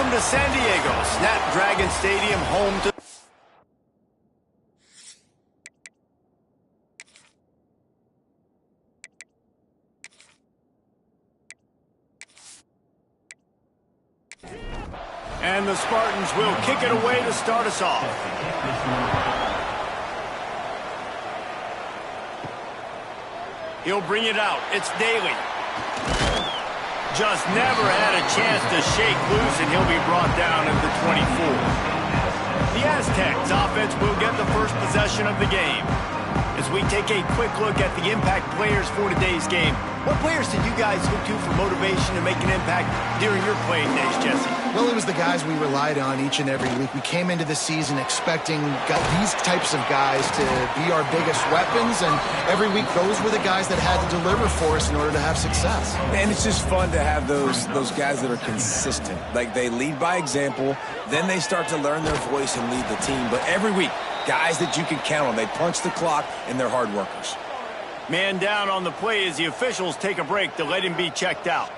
Welcome to San Diego, Snapdragon Stadium, home to... And the Spartans will kick it away to start us off. He'll bring it out. It's Daly. Just never had a chance to shake loose, and he'll be brought down at the 24. The Aztecs offense will get the first possession of the game. As we take a quick look at the impact players for today's game, what players did you guys look to for motivation to make an impact during your playing days, Jesse? Well, it was the guys we relied on each and every week. We came into the season expecting these types of guys to be our biggest weapons, and every week those were the guys that had to deliver for us in order to have success. And it's just fun to have those guys that are consistent. Like, they lead by example, then they start to learn their voice and lead the team. But every week, guys that you can count on. They punch the clock, and they're hard workers. Man down on the play as the officials take a break to let him be checked out.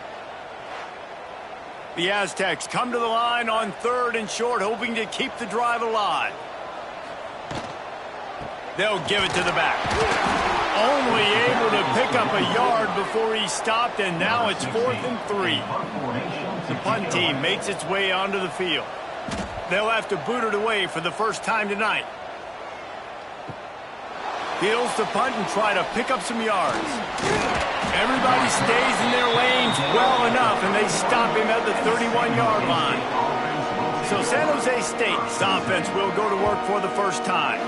The Aztecs come to the line on 3rd and short, hoping to keep the drive alive. They'll give it to the back. Only able to pick up a yard before he stopped, and now it's 4th and 3. The punt team makes its way onto the field. They'll have to boot it away for the first time tonight. Fields to punt and try to pick up some yards. Everybody stays in their lanes well enough, and they stop him at the 31-yard line. So San Jose State's offense will go to work for the first time.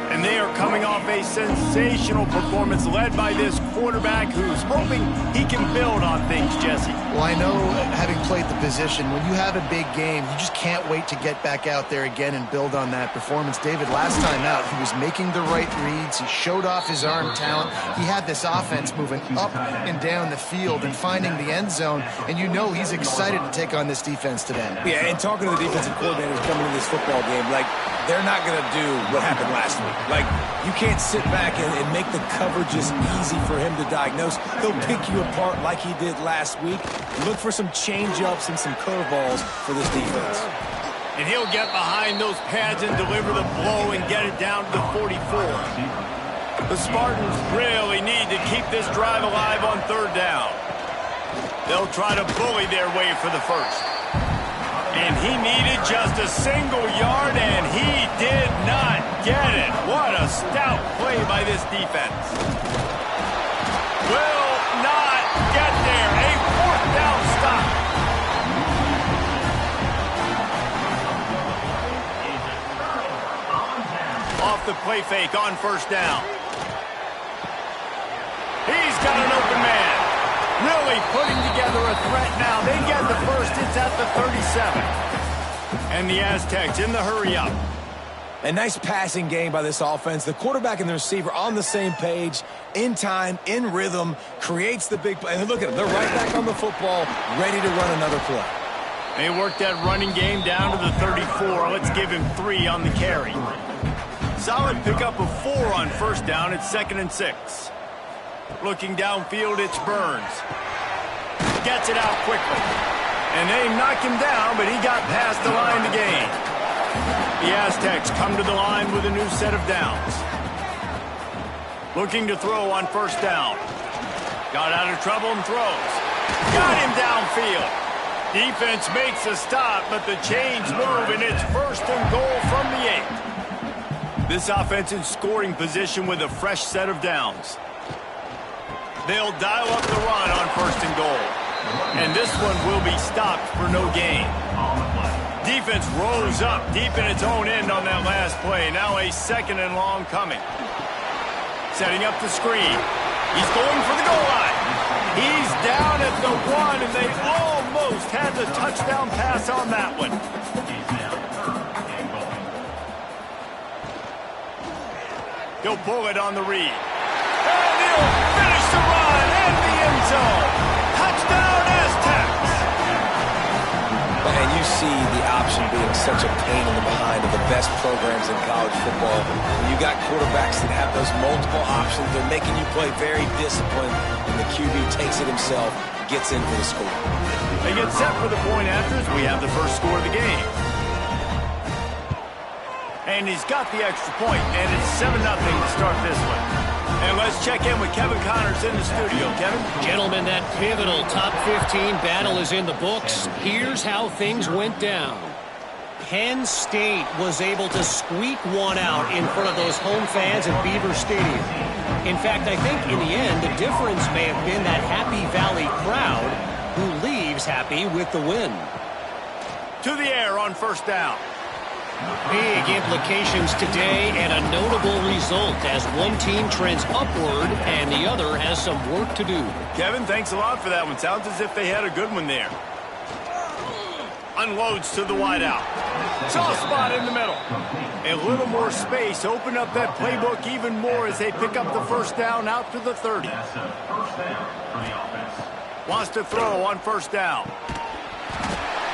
And they are coming off a sensational performance led by this quarterback who's hoping he can build on things, Jesse. Well, I know, having played the position, when you have a big game, you just can't wait to get back out there again and build on that performance. David, last time out, he was making the right reads. He showed off his arm talent. He had this offense moving up and down the field and finding the end zone. And you know he's excited to take on this defense today. Yeah, and talking to the defensive coordinators coming into this football game, like, they're not going to do what happened last week. Like, you can't sit back and make the coverages easy for him to diagnose. He'll pick you apart like he did last week. Look for some change-ups and some curveballs for this defense. And he'll get behind those pads and deliver the blow and get it down to the 44. The Spartans really need to keep this drive alive on 3rd down. They'll try to bully their way for the first. And he needed just a single yard, and he did not get it. What a stout play by this defense. Will not get there. A 4th down stop. Off the play fake on 1st down. He's got an open man. Really putting together a threat now. They get the first. It's at the 37. And the Aztecs in the hurry-up. A nice passing game by this offense. The quarterback and the receiver on the same page, in time, in rhythm, creates the big play. And look at them. They're right back on the football, ready to run another play. They worked that running game down to the 34. Let's give him 3 on the carry. Solid pickup of 4 on 1st down. It's 2nd and 6. Looking downfield, it's Burns. Gets it out quickly. And they knock him down, but he got past the line to gain. The Aztecs come to the line with a new set of downs. Looking to throw on 1st down. Got out of trouble and throws. Got him downfield. Defense makes a stop, but the chains move, and it's 1st and goal from the 8. This offense in scoring position with a fresh set of downs. They'll dial up the run on 1st and goal. And this one will be stopped for no gain. Defense rose up deep in its own end on that last play. Now a 2nd and long coming. Setting up the screen. He's going for the goal line. He's down at the 1, and they almost had the touchdown pass on that one. He'll pull it on the read. And he'll finish the run in the end zone. Touchdown, Aztecs. And you see the option being such a pain in the behind of the best programs in college football. When you got quarterbacks that have those multiple options, they're making you play very disciplined, and the QB takes it himself, gets in for the score. They get set for the point after as we have the first score of the game. And he's got the extra point, and it's 7-0 to start this one. And let's check in with Kevin Connors in the studio. Kevin? Gentlemen, that pivotal top 15 battle is in the books. Here's how things went down. Penn State was able to squeak one out in front of those home fans at Beaver Stadium. In fact, I think in the end, the difference may have been that Happy Valley crowd who leaves happy with the win. To the air on first down. Big implications today and a notable result as one team trends upward and the other has some work to do. Kevin, thanks a lot for that one. Sounds as if they had a good one there. Unloads to the wideout. Soft spot in the middle. A little more space. Open up that playbook even more as they pick up the first down out to the 30. Wants to throw on first down.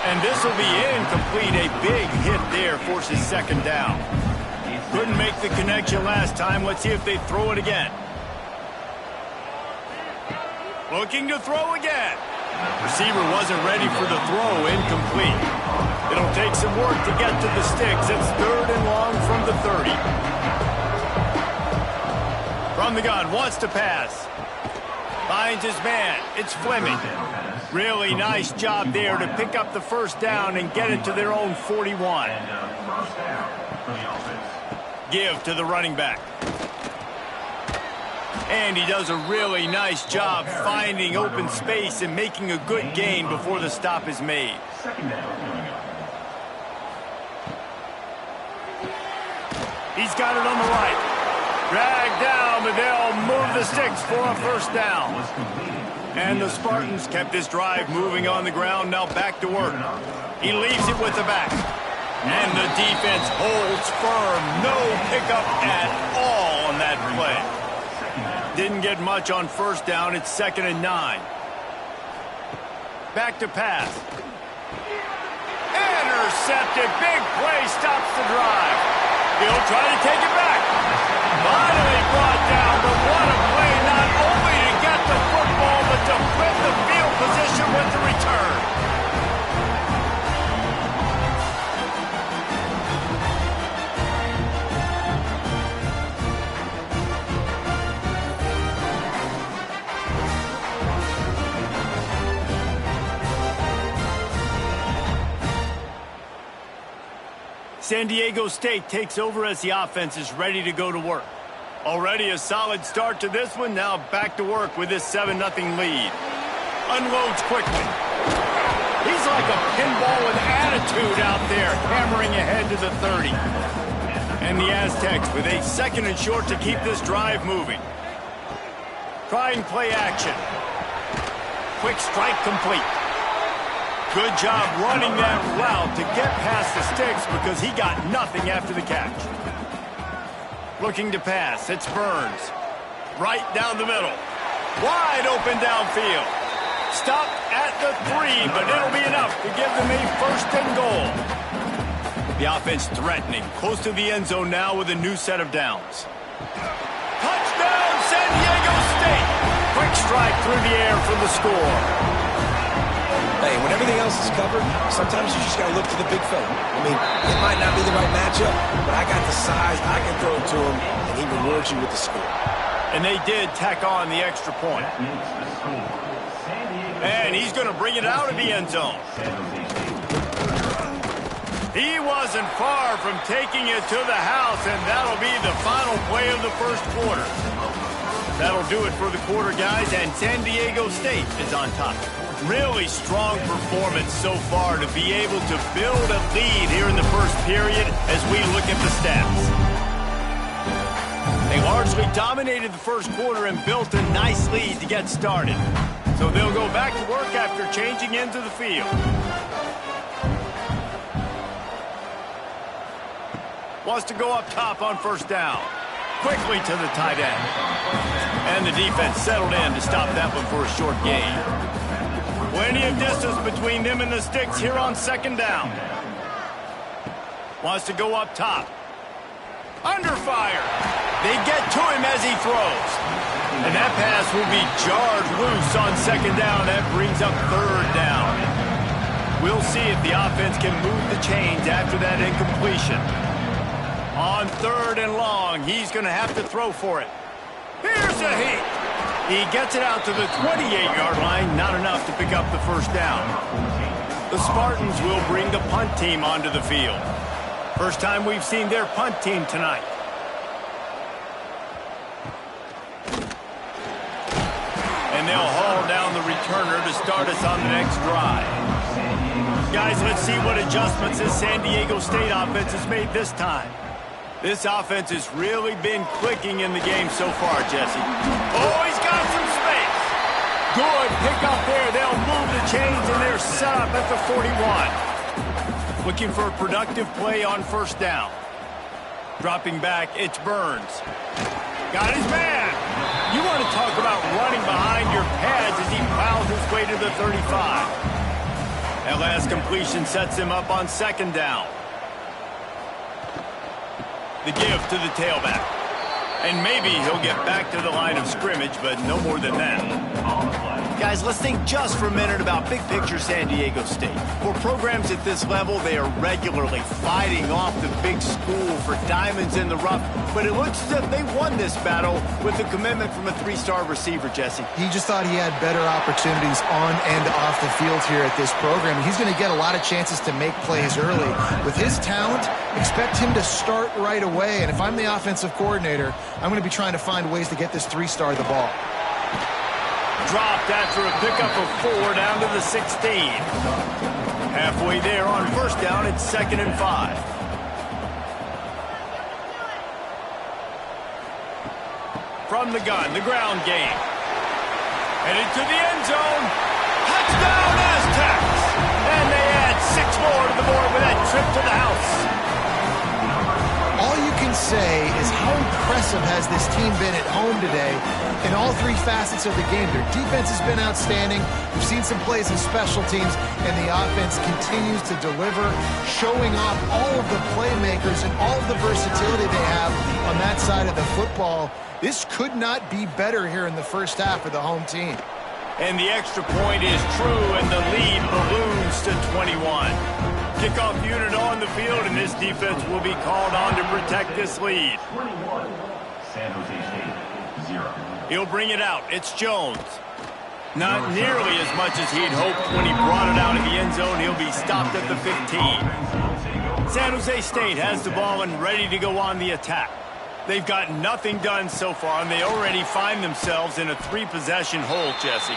And this will be incomplete. A big hit there forces second down. Couldn't make the connection last time. Let's see if they throw it again. Looking to throw again. Receiver wasn't ready for the throw. Incomplete. It'll take some work to get to the sticks. It's 3rd and long from the 30. From the gun, wants to pass. Finds his man. It's Fleming. Really nice job there to pick up the first down and get it to their own 41. Give to the running back. And he does a really nice job finding open space and making a good gain before the stop is made. He's got it on the right. Dragged down, but they'll move the sticks for a first down. And the Spartans kept this drive moving on the ground, now back to work. He leaves it with the back. And the defense holds firm. No pickup at all on that play. Didn't get much on first down. It's 2nd and 9. Back to pass. Intercepted. Big play stops the drive. He'll try to take it back. Finally brought down, but what a play, not only to get the football, but to flip the field position with the return. San Diego State takes over as the offense is ready to go to work. Already a solid start to this one. Now back to work with this 7-0 lead. Unloads quickly. He's like a pinball with attitude out there, hammering ahead to the 30. And the Aztecs with a 2nd and short to keep this drive moving. Trying play action. Quick strike complete. Good job running that route to get past the sticks because he got nothing after the catch. Looking to pass. It's Burns. Right down the middle. Wide open downfield. Stopped at the 3, but it'll be enough to give them a 1st and goal. The offense threatening. Close to the end zone now with a new set of downs. Touchdown, San Diego State. Quick strike through the air for the score. Hey, when everything else is covered, sometimes you just got to look to the big fella. I mean, it might not be the right matchup, but I got the size, I can throw it to him, and he rewards you with the score. And they did tack on the extra point. And he's going to bring it out of the end zone. He wasn't far from taking it to the house, and that'll be the final play of the first quarter. That'll do it for the quarter, guys, and San Diego State is on top. Really strong performance so far to be able to build a lead here in the first period as we look at the stats. They largely dominated the first quarter and built a nice lead to get started. So they'll go back to work after changing into the field. Wants to go up top on first down. Quickly to the tight end. And the defense settled in to stop that one for a short gain. Plenty of distance between them and the sticks here on 2nd down. Wants to go up top. Under fire. They get to him as he throws. And that pass will be jarred loose on second down. That brings up third down. We'll see if the offense can move the chains after that incompletion. On third and long, he's going to have to throw for it. Here's a heat. He gets it out to the 28-yard line. Not enough to pick up the first down. The Spartans will bring the punt team onto the field. First time we've seen their punt team tonight. And they'll haul down the returner to start us on the next drive. Guys, let's see what adjustments this San Diego State offense has made this time. This offense has really been clicking in the game so far, Jesse. Oh, he's got some space. Good pick up there. They'll move the chains, and they're set up at the 41. Looking for a productive play on first down. Dropping back, it's Burns. Got his man. You want to talk about running behind your pads as he plows his way to the 35. That last completion sets him up on second down. The give to the tailback. And maybe he'll get back to the line of scrimmage, but no more than that. Guys, let's think just for a minute about big picture San Diego State. For programs at this level, they are regularly fighting off the big school for diamonds in the rough, but it looks as if they won this battle with the commitment from a three-star receiver, Jesse. He just thought he had better opportunities on and off the field here at this program. He's going to get a lot of chances to make plays early. With his talent, expect him to start right away, and if I'm the offensive coordinator, I'm going to be trying to find ways to get this three-star the ball. Dropped after a pickup of 4 down to the 16. Halfway there on first down, it's 2nd and 5. From the gun, the ground game. Headed to the end zone. Touchdown, Aztecs! And they add 6 more to the board with that trip to the house. All you can say is how impressive has this team been at home today in all 3 facets of the game. Their defense has been outstanding. We've seen some plays in special teams, and the offense continues to deliver, showing off all of the playmakers and all of the versatility they have on that side of the football. This could not be better here in the first half of the home team. And the extra point is true, and the lead balloons to 21. Kickoff unit on the field, and this defense will be called on to protect this lead. 21, San Jose State, 0. He'll bring it out. It's Jones. Not nearly as much as he'd hoped when he brought it out of the end zone. He'll be stopped at the 15. San Jose State has the ball and ready to go on the attack. They've got nothing done so far, and they already find themselves in a 3-possession hole, Jesse.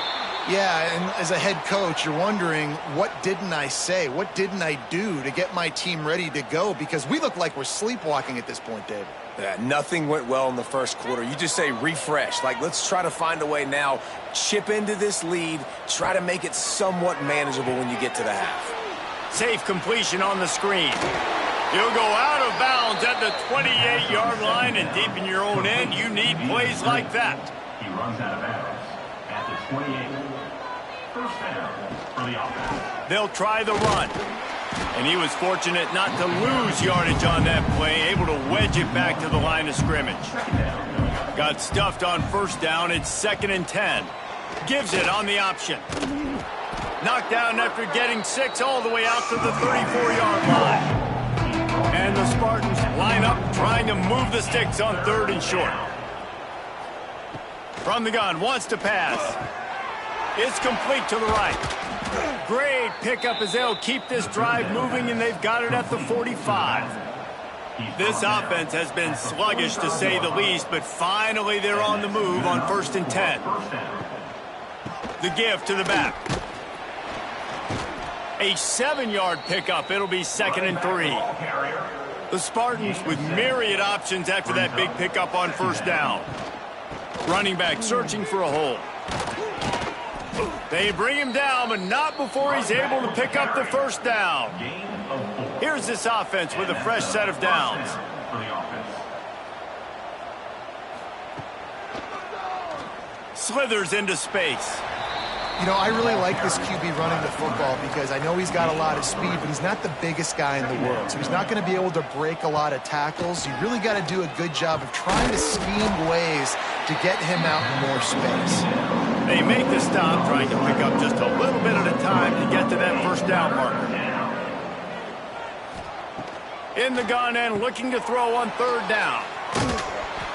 Yeah, and as a head coach, you're wondering, what didn't I say? What didn't I do to get my team ready to go? Because we look like we're sleepwalking at this point, David. Yeah, nothing went well in the first quarter. You just say refresh. Like, let's try to find a way now, chip into this lead, try to make it somewhat manageable when you get to the half. Safe completion on the screen. He'll go out of bounds at the 28-yard line, and deep in your own end, you need plays like that. He runs out of bounds at the 28. First down for the offense. They'll try the run. And he was fortunate not to lose yardage on that play, able to wedge it back to the line of scrimmage. Got stuffed on first down. It's 2nd and 10. Gives it on the option. Knocked down after getting 6 all the way out to the 34-yard line. And the Spartans line up trying to move the sticks on 3rd and short. From the gun, wants to pass. It's complete to the right. Great pickup as they'll keep this drive moving, and they've got it at the 45. This offense has been sluggish to say the least, but finally they're on the move on 1st and 10. The give to the back. A 7-yard pickup. It'll be 2nd and 3. The Spartans with myriad options after that big pickup on first down. Running back searching for a hole. They bring him down, but not before he's able to pick up the first down. Here's this offense with a fresh set of downs. Slithers into space. You know, I really like this QB running the football because I know he's got a lot of speed, but he's not the biggest guy in the world. So he's not going to be able to break a lot of tackles. You really got to do a good job of trying to scheme ways to get him out in more space. They make the stop, trying to pick up just a little bit at a time to get to that first down marker. In the gun and looking to throw on third down.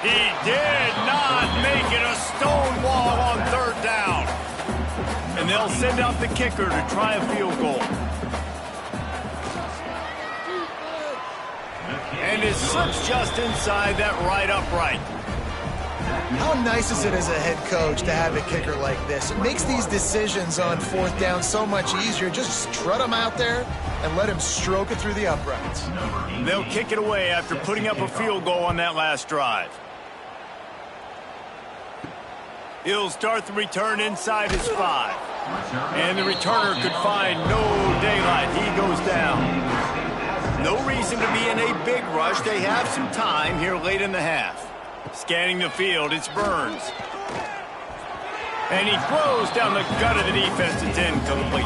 He did not make it a stonewall on third down. And they'll send out the kicker to try a field goal. And it slips just inside that right upright. How nice is it as a head coach to have a kicker like this? It makes these decisions on fourth down so much easier. Just trot him out there and let him stroke it through the uprights. They'll kick it away after putting up a field goal on that last drive. He'll start the return inside his 5. And the returner could find no daylight. He goes down. No reason to be in a big rush. They have some time here late in the half. Scanning the field, it's Burns. And he throws down the gut of the defense. It's incomplete.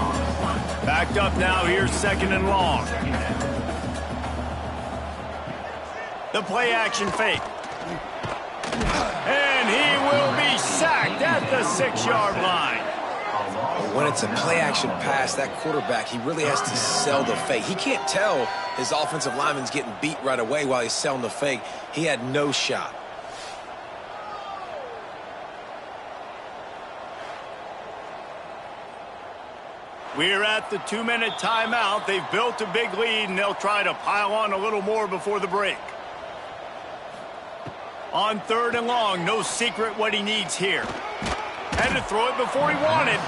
Backed up now, here's second and long. The play action fake. And he will be sacked at the 6-yard line. When it's a play-action pass, that quarterback, he really has to sell the fake. He can't tell his offensive lineman's getting beat right away while he's selling the fake. He had no shot. We're at the 2-minute timeout. They've built a big lead, and they'll try to pile on a little more before the break. On third and long, no secret what he needs here. Had to throw it before he wanted.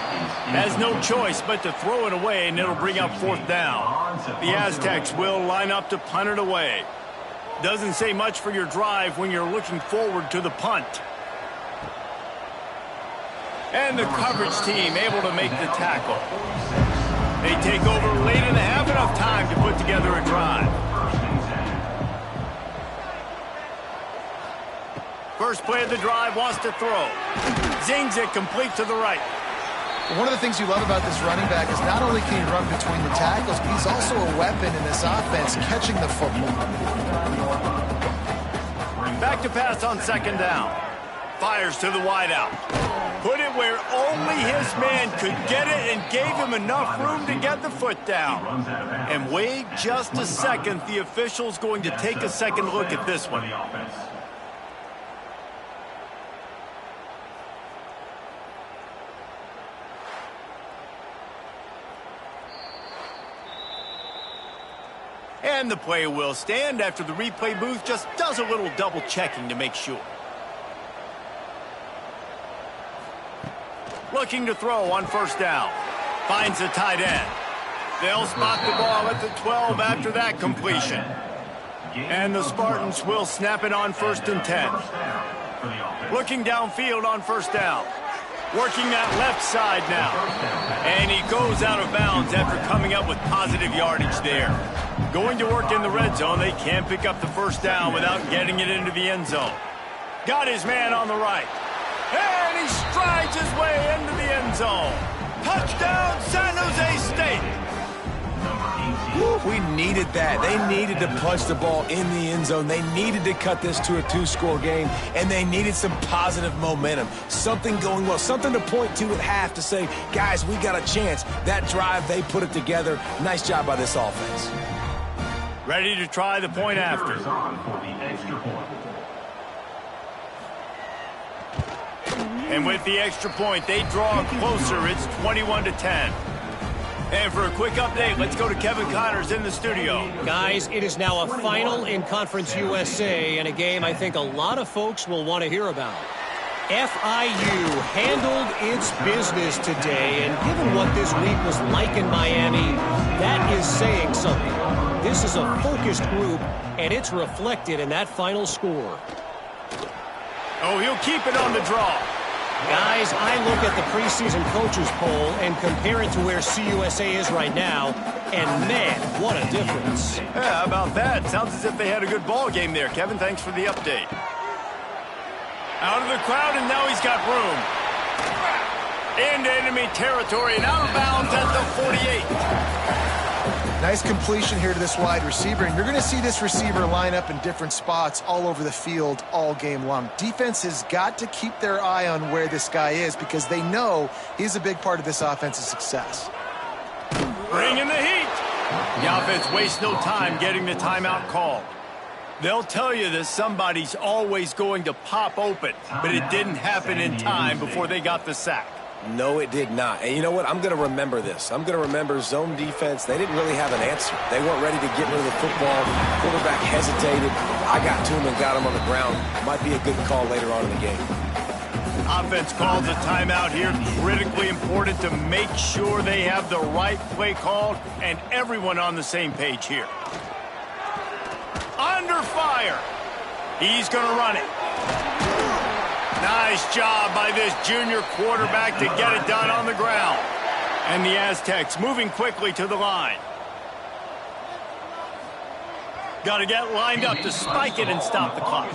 Has no choice but to throw it away, and it'll bring up fourth down. The Aztecs will line up to punt it away. Doesn't say much for your drive when you're looking forward to the punt. And the coverage team able to make the tackle. They take over late in the half, enough time to put together a drive. First play of the drive, wants to throw. Zings it complete to the right. One of the things you love about this running back is not only can he run between the tackles, but he's also a weapon in this offense, catching the football. Back to pass on second down. Fires to the wideout. Put it where only his man could get it and gave him enough room to get the foot down. And wait just a second. The official's going to take a second look at this one. And the play will stand after the replay booth just does a little double checking to make sure. Looking to throw on first down. Finds the tight end. They'll spot the ball at the 12 after that completion. And the Spartans will snap it on first and 10. Looking downfield on first down. Working that left side now. And he goes out of bounds after coming up with positive yardage there. Going to work in the red zone. They can't pick up the first down without getting it into the end zone. Got his man on the right. And he strides his way into the end zone. Touchdown, San Jose State. We needed that. They needed to punch the ball in the end zone. They needed to cut this to a 2-score game, and they needed some positive momentum. Something going well, something to point to at half to say, guys, we got a chance. That drive, they put it together. Nice job by this offense. Ready to try the point after. And with the extra point, they draw closer. It's 21-10. And for a quick update, let's go to Kevin Connors in the studio. Guys, it is now a final in Conference USA and a game I think a lot of folks will want to hear about. FIU handled its business today, and given what this week was like in Miami, that is saying something. This is a focused group, and it's reflected in that final score. Oh, he'll keep it on the draw. Guys, I look at the preseason coaches poll and compare it to where CUSA is right now, and man, what a difference. Yeah, how about that? Sounds as if they had a good ball game there. Kevin, thanks for the update. Out of the crowd, and now he's got room. Into enemy territory and out of bounds at the 48. Nice completion here to this wide receiver, and you're going to see this receiver line up in different spots all over the field all game long. Defense has got to keep their eye on where this guy is because they know he's a big part of this offense's success. Bringing the heat. The offense wastes no time getting the timeout called. They'll tell you that somebody's always going to pop open, but it didn't happen in time before they got the sack. No, it did not. And you know what? I'm going to remember this. I'm going to remember zone defense. They didn't really have an answer. They weren't ready to get rid of the football. Quarterback hesitated. I got to him and got him on the ground. Might be a good call later on in the game. Offense calls a timeout here. Critically important to make sure they have the right play called and everyone on the same page here. Under fire. He's going to run it. Nice job by this junior quarterback to get it done on the ground. And the Aztecs moving quickly to the line. Got to get lined up to spike it and stop the clock.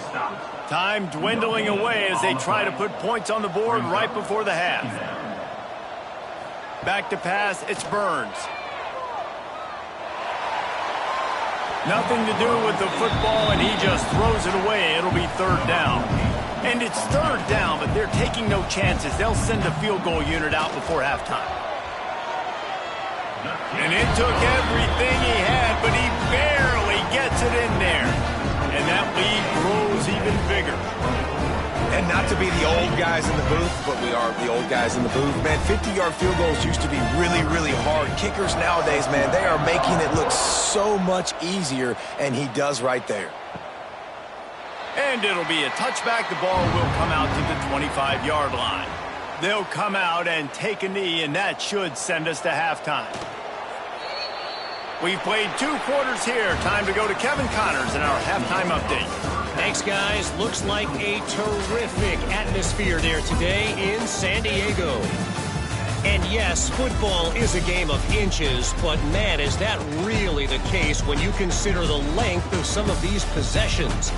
Time dwindling away as they try to put points on the board right before the half. Back to pass, it's Burns. Nothing to do with the football, and he just throws it away. It'll be third down. And it's third down, but they're taking no chances. They'll send the field goal unit out before halftime. And it took everything he had, but he barely gets it in there. And that lead grows even bigger. And not to be the old guys in the booth, but we are the old guys in the booth. Man, 50-yard field goals used to be really, really hard. Kickers nowadays, man, they are making it look so much easier, and he does right there. And it'll be a touchback. The ball will come out to the 25-yard line. They'll come out and take a knee, and that should send us to halftime. We've played 2 quarters here. Time to go to Kevin Connors in our halftime update. Thanks, guys. Looks like a terrific atmosphere there today in San Diego. And yes, football is a game of inches, but man, is that really the case when you consider the length of some of these possessions.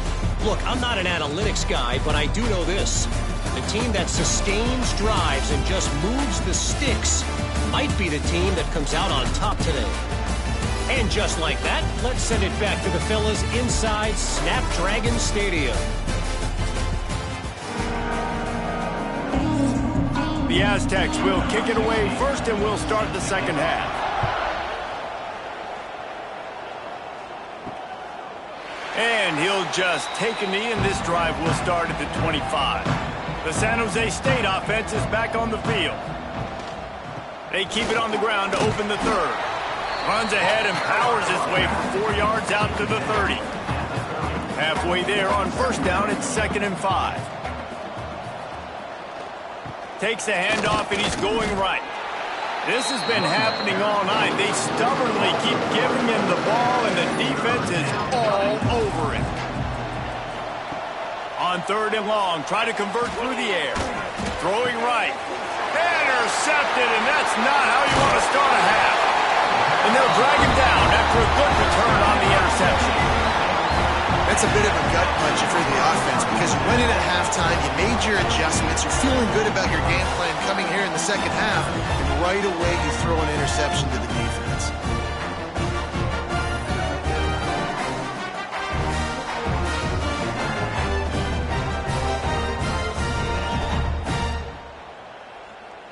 Look, I'm not an analytics guy, but I do know this. The team that sustains drives and just moves the sticks might be the team that comes out on top today. And just like that, let's send it back to the fellas inside Snapdragon Stadium. The Aztecs will kick it away first, and we'll start the second half. And he'll just take a knee, and this drive will start at the 25. The San Jose State offense is back on the field. They keep it on the ground to open the third. Runs ahead and powers his way for 4 yards out to the 30. Halfway there on first down, it's 2nd and 5. Takes the handoff, and he's going right. This has been happening all night. They stubbornly keep giving him the ball, and the defense is all over it. On 3rd and long, try to convert through the air. Throwing right. Intercepted, and that's not how you want to start a half. And they'll drag him down after a good return on the interception. That's a bit of a gut punch for the offense because you went in at halftime, you made your adjustments, you're feeling good about your game plan coming here in the second half, and right away you throw an interception to the defense.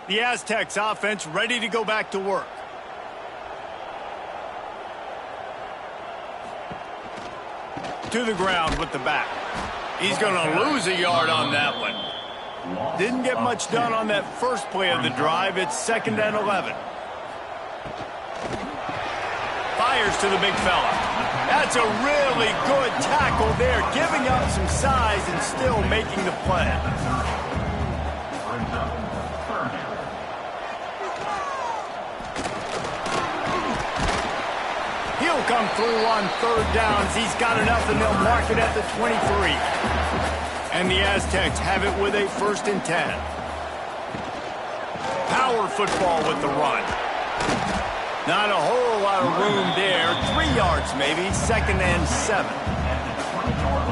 The Aztecs offense ready to go back to work. To the ground with the back. He's going to lose a yard on that one. Didn't get much done on that first play of the drive. It's 2nd and 11. Fires to the big fella. That's a really good tackle there, giving up some size and still making the play. He'll come through on 3rd downs. He's got enough, and they'll mark it at the 23. And the Aztecs have it with a 1st and 10. Power football with the run. Not a whole lot of room there. 3 yards maybe. 2nd and 7.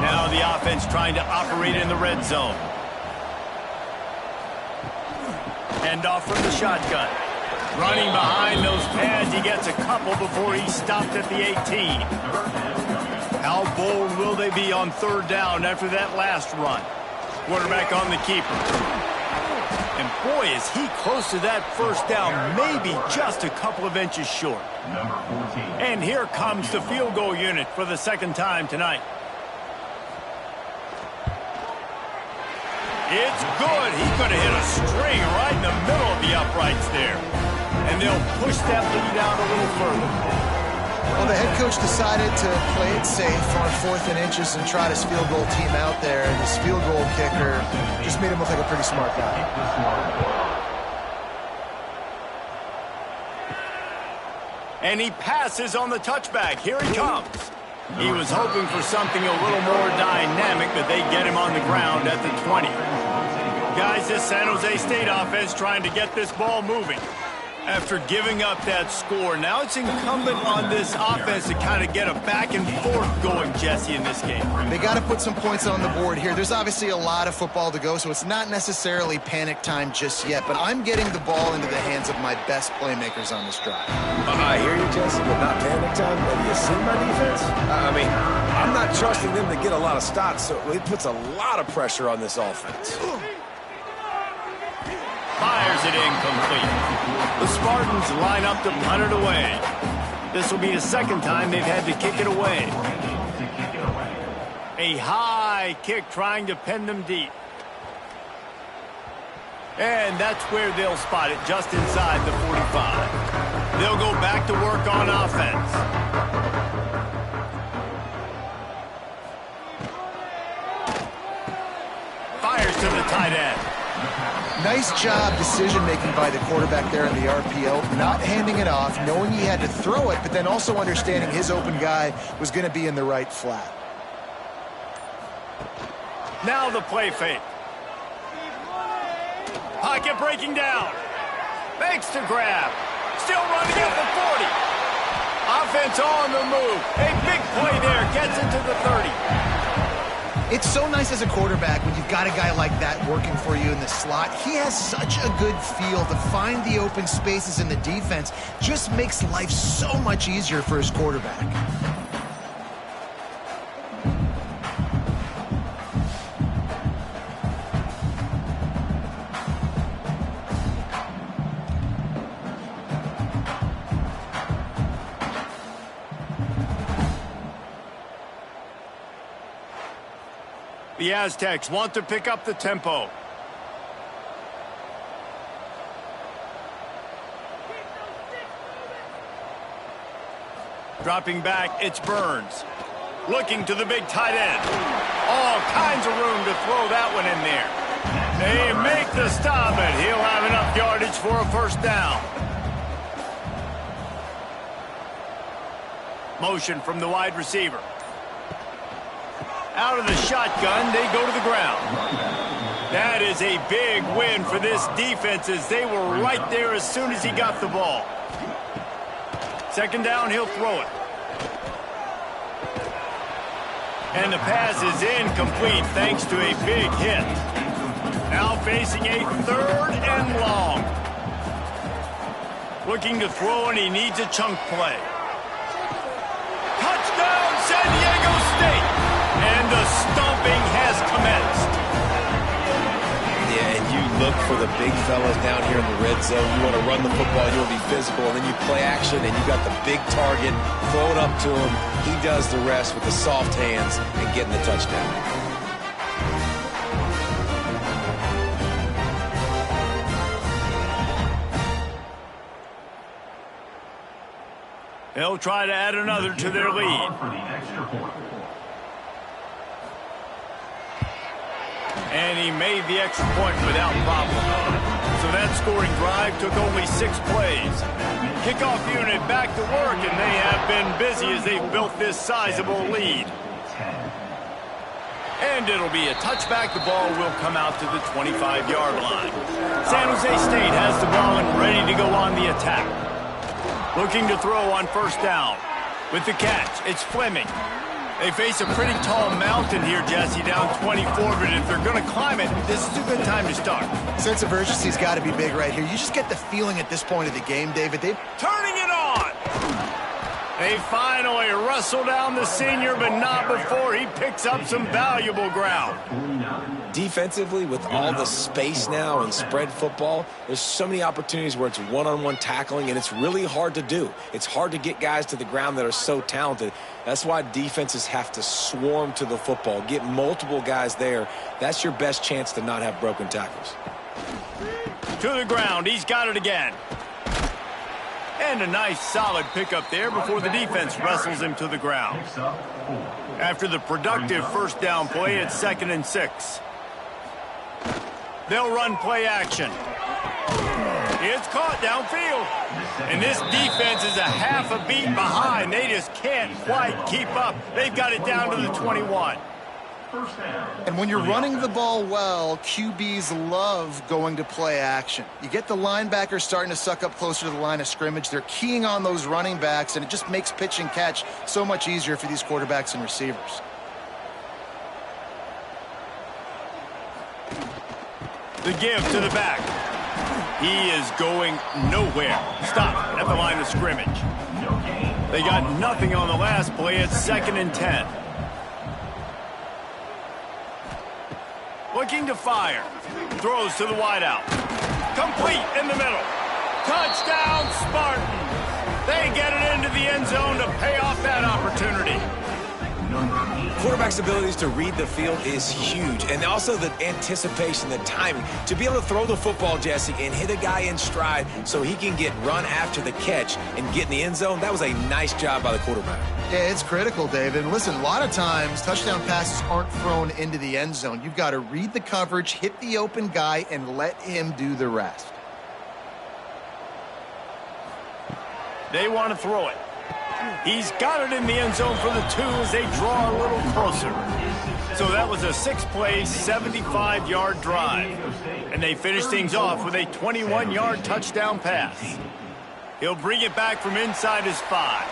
Now the offense trying to operate in the red zone. Handoff from the shotgun. Running behind those pads, he gets a couple before he's stopped at the 18. How bold will they be on third down after that last run? Quarterback on the keeper. And boy, is he close to that first down, maybe just a couple of inches short. And here comes the field goal unit for the second time tonight. It's good. He could have hit a string right in the middle of the uprights there. And they'll push that lead out a little further. Well, the head coach decided to play it safe on 4th and inches and try his field goal team out there. And this field goal kicker just made him look like a pretty smart guy. And he passes on the touchback. Here he comes. He was hoping for something a little more dynamic, but they get him on the ground at the 20. Guys, this San Jose State offense trying to get this ball moving. After giving up that score, now it's incumbent on this offense to kind of get a back and forth going, Jesse, in this game. They got to put some points on the board here. There's obviously a lot of football to go, so it's not necessarily panic time just yet, but I'm getting the ball into the hands of my best playmakers on this drive. I hear you, Jesse, but not panic time. Have you seen my defense? I mean, I'm not trusting them to get a lot of stops, so it puts a lot of pressure on this offense. Fires it incomplete. The Spartans line up to punt it away. This will be the second time they've had to kick it away. A high kick trying to pin them deep. And that's where they'll spot it, just inside the 45. They'll go back to work on offense. Fires to the tight end. Nice job decision-making by the quarterback there in the RPO, not handing it off, knowing he had to throw it, but then also understanding his open guy was going to be in the right flat. Now the play fake. Pocket breaking down. Makes the grab. Still running at the 40. Offense on the move. A big play there. Gets into the 30. It's so nice as a quarterback when you've got a guy like that working for you in the slot. He has such a good feel to find the open spaces in the defense. Just makes life so much easier for his quarterback. The Aztecs want to pick up the tempo. Dropping back, it's Burns. Looking to the big tight end. All kinds of room to throw that one in there. They make the stop, and he'll have enough yardage for a first down. Motion from the wide receiver. Out of the shotgun, they go to the ground. That is a big win for this defense as they were right there as soon as he got the ball. Second down, he'll throw it. And the pass is incomplete thanks to a big hit. Now facing a third and long. Looking to throw, and he needs a chunk play. Touchdown, San Diego State! And the stomping has commenced. Yeah, and you look for the big fellas down here in the red zone. You want to run the football, you want to be physical, and then you play action, and you got the big target, throw it up to him. He does the rest with the soft hands and getting the touchdown. They'll try to add another to their lead. And he made the extra point without problem. So that scoring drive took only 6 plays. Kickoff unit back to work, and they have been busy as they've built this sizable lead. And it'll be a touchback. The ball will come out to the 25-yard line. San Jose State has the ball and ready to go on the attack. Looking to throw on first down. With the catch, it's Fleming. They face a pretty tall mountain here, Jesse, down 24, but if they're going to climb it, this is a good time to start. Sense of urgency's got to be big right here. You just get the feeling at this point of the game, David. Turning it on! They finally wrestle down the senior, but not before he picks up some valuable ground. Defensively, with all the space now and spread football, there's so many opportunities where it's one-on-one tackling, and it's really hard to do. It's hard to get guys to the ground that are so talented. That's why defenses have to swarm to the football, get multiple guys there. That's your best chance to not have broken tackles. To the ground, he's got it again. And a nice solid pickup there before the defense wrestles him to the ground. After the productive first down play, it's 2nd and 6. They'll run play action. It's caught downfield. And this defense is a half a beat behind. They just can't quite keep up. They've got it down to the 21. And when you're running the ball well, QBs love going to play action. You get the linebackers starting to suck up closer to the line of scrimmage. They're keying on those running backs, and it just makes pitch and catch so much easier for these quarterbacks and receivers. The give to the back. He is going nowhere. Stop at the line of scrimmage. They got nothing on the last play. It's 2nd and 10. Looking to fire. Throws to the wideout. Complete in the middle. Touchdown, Spartans. They get it into the end zone to pay off that opportunity. Quarterback's abilities to read the field is huge, and also the anticipation, the timing. To be able to throw the football, Jesse, and hit a guy in stride so he can get run after the catch and get in the end zone, that was a nice job by the quarterback. Yeah, it's critical, David. And listen, a lot of times touchdown passes aren't thrown into the end zone. You've got to read the coverage, hit the open guy, and let him do the rest. They want to throw it. He's got it in the end zone for the 2 as they draw a little closer. So that was a 6-play, 75-yard drive. And they finish things off with a 21-yard touchdown pass. He'll bring it back from inside his 5.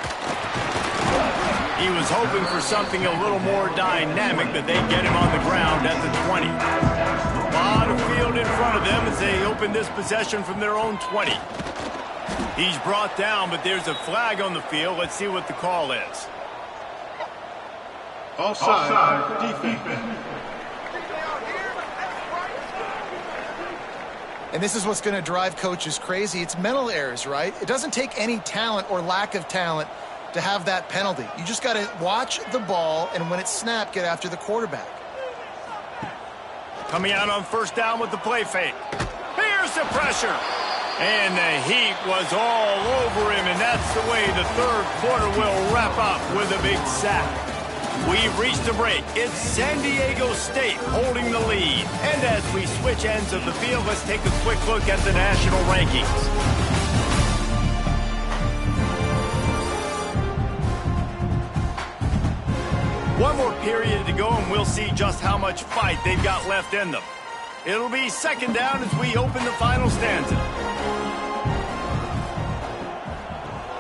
He was hoping for something a little more dynamic, but they get him on the ground at the 20. A lot of field in front of them as they open this possession from their own 20. He's brought down, but there's a flag on the field. Let's see what the call is. Offside, defense. And this is what's going to drive coaches crazy. It's mental errors, right? It doesn't take any talent or lack of talent to have that penalty. You just got to watch the ball, and when it's snapped, get after the quarterback. Coming out on first down with the play fake. Here's the pressure. And the heat was all over him, and that's the way the third quarter will wrap up with a big sack. We've reached a break. It's San Diego State holding the lead. And as we switch ends of the field, let's take a quick look at the national rankings. One more period to go, and we'll see just how much fight they've got left in them. It'll be 2nd down as we open the final stanza.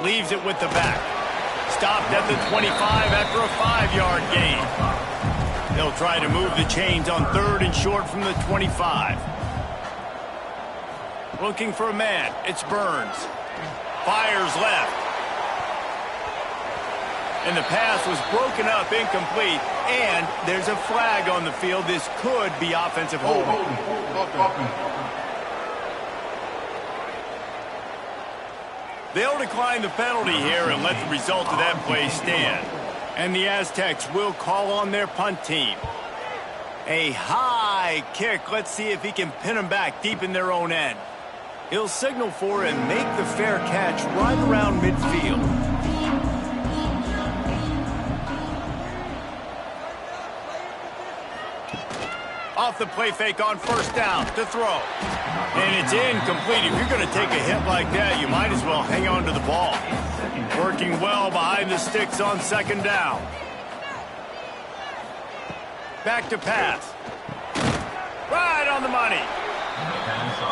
Leaves it with the back. Stopped at the 25 after a 5-yard gain. They'll try to move the chains on 3rd and short from the 25. Looking for a man. It's Burns. Fires left. And the pass was broken up, incomplete, and there's a flag on the field. This could be offensive holding. They'll decline the penalty here and let the result of that play stand. And the Aztecs will call on their punt team. A high kick. Let's see if he can pin them back deep in their own end. He'll signal for and make the fair catch right around midfield. Off the play fake on first down to throw. And it's incomplete. If you're going to take a hit like that, you might as well hang on to the ball. Working well behind the sticks on 2nd down. Back to pass. Right on the money.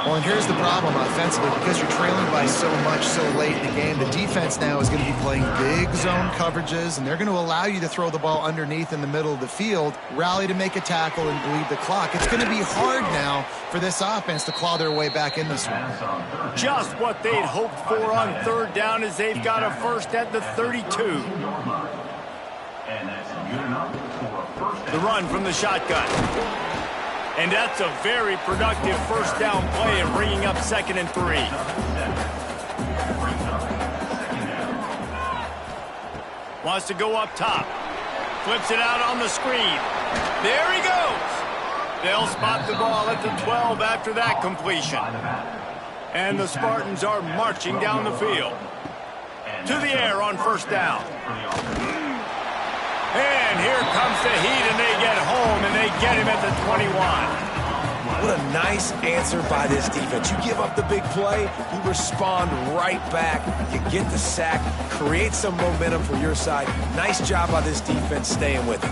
Well, and here's the problem offensively. Because you're trailing by so much so late in the game, the defense now is going to be playing big zone coverages, and they're going to allow you to throw the ball underneath in the middle of the field, rally to make a tackle, and bleed the clock. It's going to be hard now for this offense to claw their way back in this one. Just what they'd hoped for on third down as they've got a first at the 32. The run from the shotgun. And that's a very productive first down play and bringing up 2nd and 3. Wants to go up top. Flips it out on the screen. There he goes. They'll spot the ball at the 12 after that completion. And the Spartans are marching down the field. To the air on first down. And here comes the heat, and they get home, and they get him at the 21. What a nice answer by this defense. You give up the big play, you respond right back. You get the sack, create some momentum for your side. Nice job by this defense staying with it.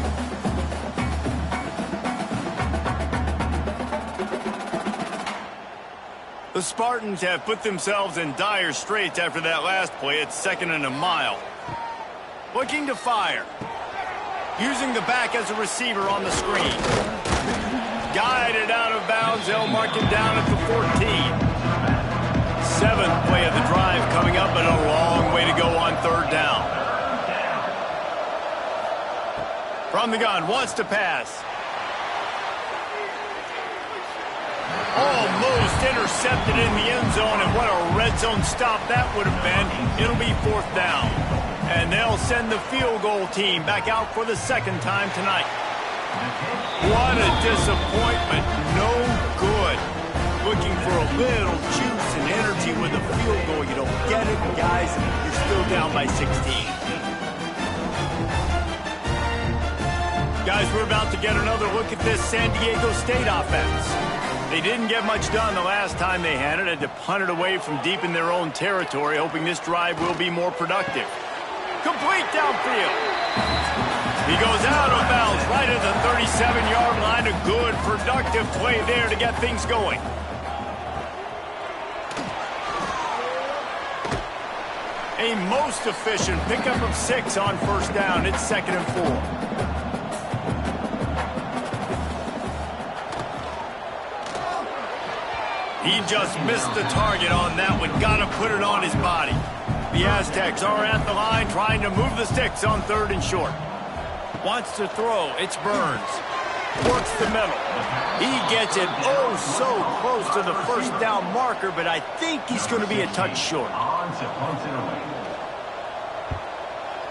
The Spartans have put themselves in dire straits after that last play. It's 2nd and a mile. Looking to fire. Using the back as a receiver on the screen. Guided out of bounds. They'll mark him down at the 14. 7th play of the drive coming up, but a long way to go on third down. From the gun, wants to pass. Almost intercepted in the end zone, and what a red zone stop that would have been. It'll be 4th down. And they'll send the field goal team back out for the 2nd time tonight. What a disappointment. No good. Looking for a little juice and energy with a field goal. You don't get it, guys. You're still down by 16. Guys, we're about to get another look at this San Diego State offense. They didn't get much done the last time they had it. Had to punt it away from deep in their own territory, hoping this drive will be more productive. Complete downfield. He goes out of bounds right at the 37-yard line. A good, productive play there to get things going. A most efficient pickup of 6 on first down. It's 2nd and 4. He just missed the target on that one. Got to put it on his body. The Aztecs are at the line trying to move the sticks on 3rd and short. Wants to throw. It's Burns. Works the middle. He gets it oh so close to the first down marker, but I think he's going to be a touch short.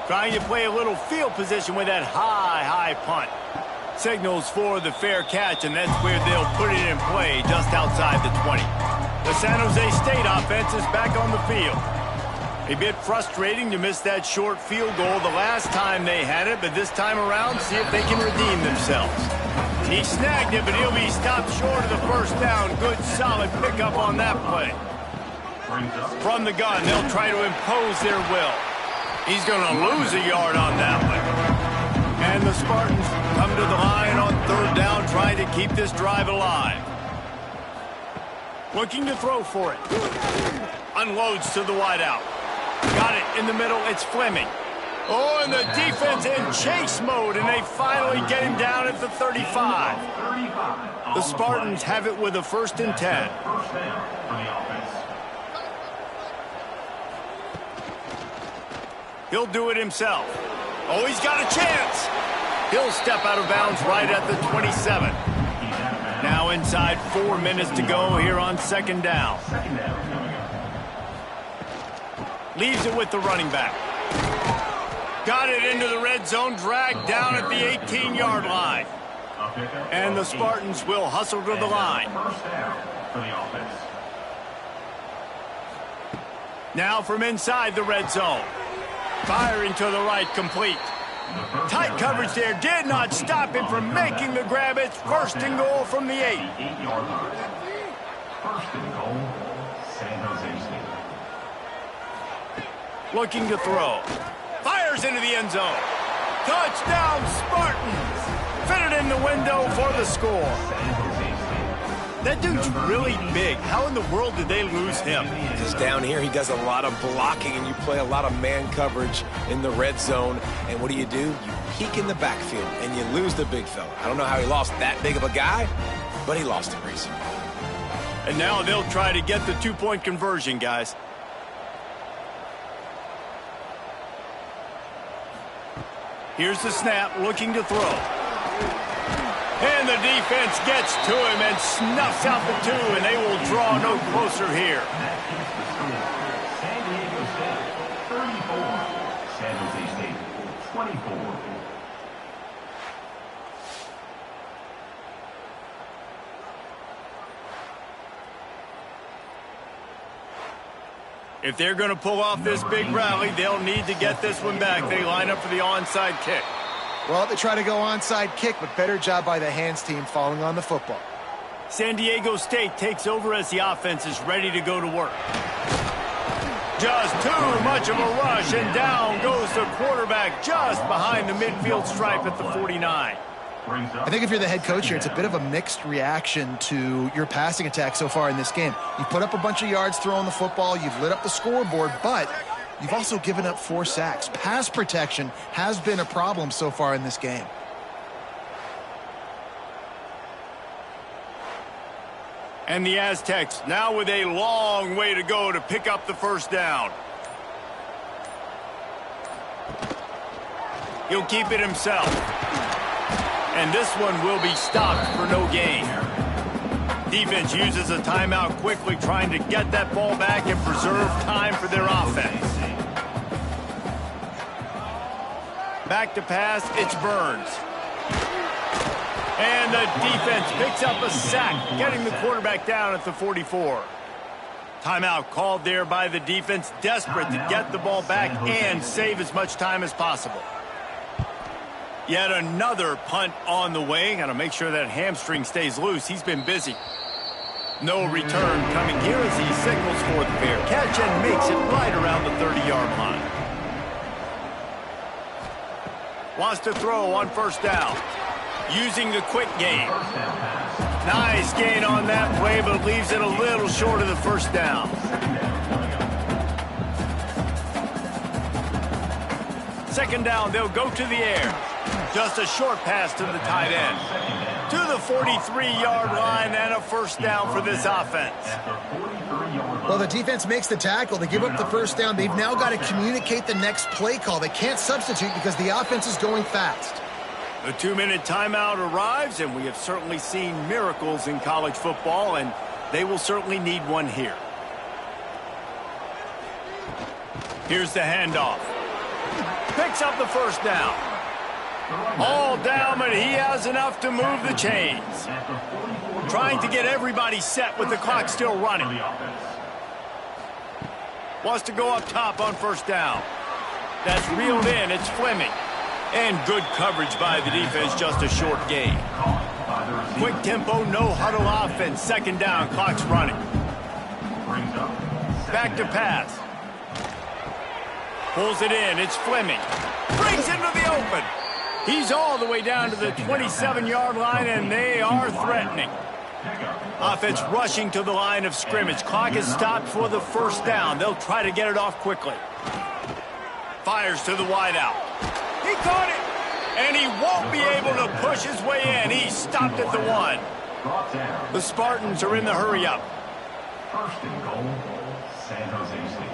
Trying to play a little field position with that high punt. Signals for the fair catch, and that's where they'll put it in play just outside the 20. The San Jose State offense is back on the field. A bit frustrating to miss that short field goal the last time they had it, but this time around, see if they can redeem themselves. He snagged it, but he'll be stopped short of the first down. Good, solid pickup on that play. From the gun, they'll try to impose their will. He's going to lose a yard on that one. And the Spartans come to the line on 3rd down, trying to keep this drive alive. Looking to throw for it. Unloads to the wideout. Got it in the middle. It's Fleming. Oh, and the defense in chase mode, and they finally get him down at the 35. The Spartans have it with a 1st and 10. He'll do it himself. Oh, he's got a chance. He'll step out of bounds right at the 27. Now inside 4 minutes to go here on 2nd down. Leaves it with the running back. Got it into the red zone, dragged down at the 18-yard line. And the Spartans will hustle to the line. Now from inside the red zone. Firing to the right, complete. Tight coverage there did not stop him from making the grab. It's 1st and goal from the 8. 1st and goal, San Jose State. Looking to throw. Fires into the end zone. Touchdown, Spartans. Fitted in the window for the score. That dude's really big. How in the world did they lose him? Because down here, he does a lot of blocking, and you play a lot of man coverage in the red zone. And what do? You peek in the backfield, and you lose the big fella. I don't know how he lost that big of a guy, but he lost him recently. And now they'll try to get the two-point conversion, guys. Here's the snap, looking to throw. And the defense gets to him and snuffs out the two, and they will draw no closer here. San Diego State, 34. San Jose State, 24. If they're going to pull off this big rally, they'll need to get this one back. They line up for the onside kick. Well, they try to go onside kick, but better job by the hands team falling on the football. San Diego State takes over as the offense is ready to go to work. Just too much of a rush, and down goes the quarterback just behind the midfield stripe at the 49. I think if you're the head coach here, it's a bit of a mixed reaction to your passing attack so far in this game. You put up a bunch of yards throwing the football, you've lit up the scoreboard, but you've also given up 4 sacks. Pass protection has been a problem so far in this game. And the Aztecs now with a long way to go to pick up the first down. He'll keep it himself. And this one will be stopped for no gain. Defense uses a timeout quickly, trying to get that ball back and preserve time for their offense. Back to pass, it's Burns. And the defense picks up a sack, getting the quarterback down at the 44. Timeout called there by the defense, desperate to get the ball back and save as much time as possible. Yet another punt on the way. Got to make sure that hamstring stays loose. He's been busy. No return coming here as he signals for the fair catch and makes it right around the 30-yard line. Wants to throw on first down. Using the quick game. Nice gain on that play, but leaves it a little short of the first down. Second down, they'll go to the air. Just a short pass to the tight end. To the 43-yard line and a first down for this offense. Well, the defense makes the tackle. They give up the first down. They've now got to communicate the next play call. They can't substitute because the offense is going fast. The 2-minute timeout arrives, and we have certainly seen miracles in college football, and they will certainly need one here. Here's the handoff. Picks up the first down. All down, but he has enough to move the chains. Trying to get everybody set with the clock still running. Wants to go up top on first down. That's reeled in. It's Fleming. And good coverage by the defense, just a short gain. Quick tempo, no huddle offense. Second down, clock's running. Back to pass. Pulls it in, it's Fleming. Brings into the open. He's all the way down to the 27-yard line, and they are threatening. Offense rushing to the line of scrimmage. Clock is stopped for the first down. They'll try to get it off quickly. Fires to the wideout. He caught it, and he won't be able to push his way in. He's stopped at the 1. The Spartans are in the hurry-up. First and goal, San Jose State.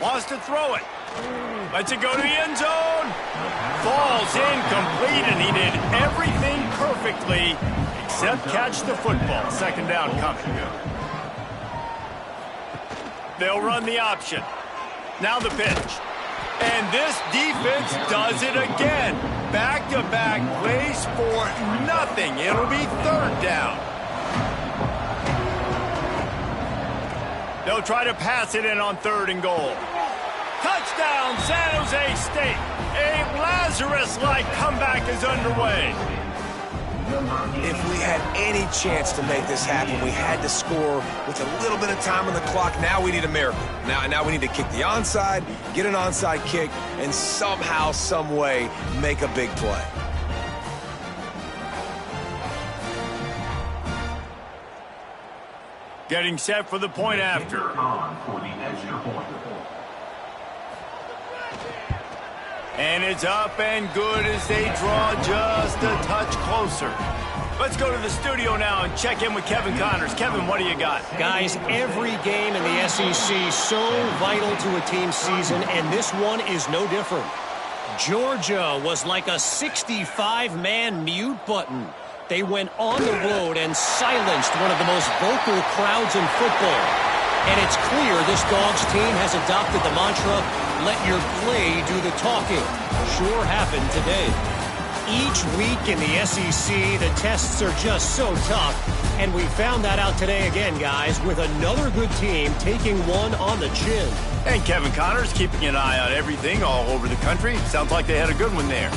Wants to throw it. Lets it go to the end zone. Falls incomplete, and he did everything perfectly except catch the football. Second down coming. They'll run the option. Now the pitch. And this defense does it again. Back-to-back plays for nothing. It'll be third down. They'll try to pass it in on third and goal. Touchdown, San Jose State. A Lazarus-like comeback is underway. If we had any chance to make this happen, we had to score with a little bit of time on the clock. Now we need a miracle. Now we need to kick the onside, get an onside kick, and somehow, some way, make a big play. Getting set for the point after. On for the extra point. And it's up and good as they draw just a touch closer. Let's go to the studio now and check in with Kevin Connors. Kevin, what do you got? Guys, every game in the SEC so vital to a team's season, and this one is no different. Georgia was like a 65-man mute button. They went on the road and silenced one of the most vocal crowds in football. And it's clear this Dogs team has adopted the mantra, let your play do the talking. Sure happened today. Each week in the SEC, the tests are just so tough. And we found that out today again, guys, with another good team taking one on the chin. And Kevin Connors keeping an eye on everything all over the country. Sounds like they had a good one there.